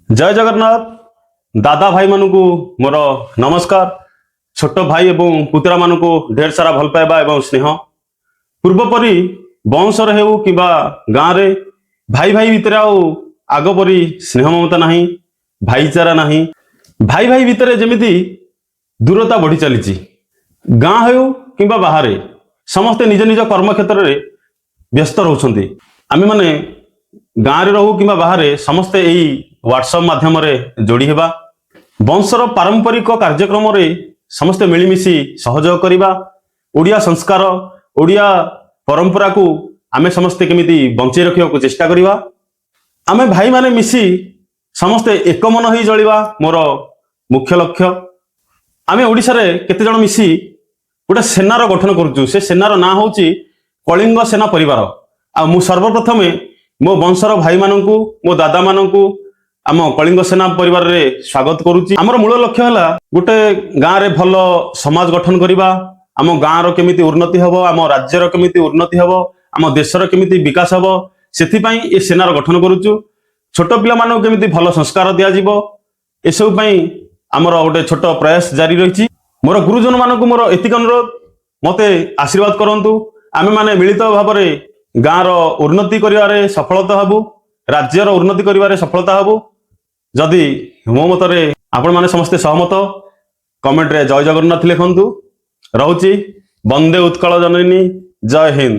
जय जगन्नाथ दादा भाई मानू मोर नमस्कार। छोट भाई एवं पुतरा मानू ढेर सारा भल पाइबा एवं स्नेह पूर्वपरी बंशर हेउ कि गाँव रे भाई भाई भितर आग परी स्नेह ममता नहीं, भाईचारा नहीं। भाई भाई भितर जमिति दूरता बढ़ी चली गाँ हो कि बाहर समस्ते निज निज कर्म क्षेत्र में व्यस्त रोचंती। आमे माने गाँव रे रहू कि बाहर समस्ते यही व्हाट्सएप माध्यम जोड़ी हेबा वंशर पारंपरिक कार्यक्रम रे समस्ते मिलमिशि सहयोग करिबा। ओडिया संस्कार ओडिया परंपरा को आमे समस्ते केमिति बंचाई रखिया चेष्टा करिबा। आमे भाई माने मिसी समस्ते एक मन होई जळिबा मोर मुख्य लक्ष्य। आमे ओडिसा रे केते जण मिसी गोटे सेनार गठन करूछु। से सेनार ना होची कलिंग सेना परिवार। आ मु सर्वप्रथम मो वंशर भाई माननकु मो दादा माननकु आम कलिंग सेना परिवार रे स्वागत करूची। हमर मूल लक्ष्य हला गोटे गाँव रे भल समाज गठन करिबा। आम गाँव रो केमिति उन्नति हबो, आम राज्य रो केमिति उन्नति हबो, आम देश रो केमिति विकास हबो, सेथि पई ए सेनार गठन करूछु। छोट पिला मानक केमिति भल संस्कार दिया जिवो ए सब पई हमर गोटे छोट प्रयास जारी रहिछि। मोर गुरुजन मानक मोर एतिक अनुरोध, मते आशीर्वाद करंतु। आमे माने मिलित भाबरे गाँव रो उन्नति करिवारे सफलता हबु, राज्य रो उन्नति करिवारे सफलता हबु। जदि मो मतरे आपण माने समस्ते सहमत कमेंट रे जय जगन्नाथ लिखंतु। रहुची। वंदे उत्कल जननी। जय हिंद।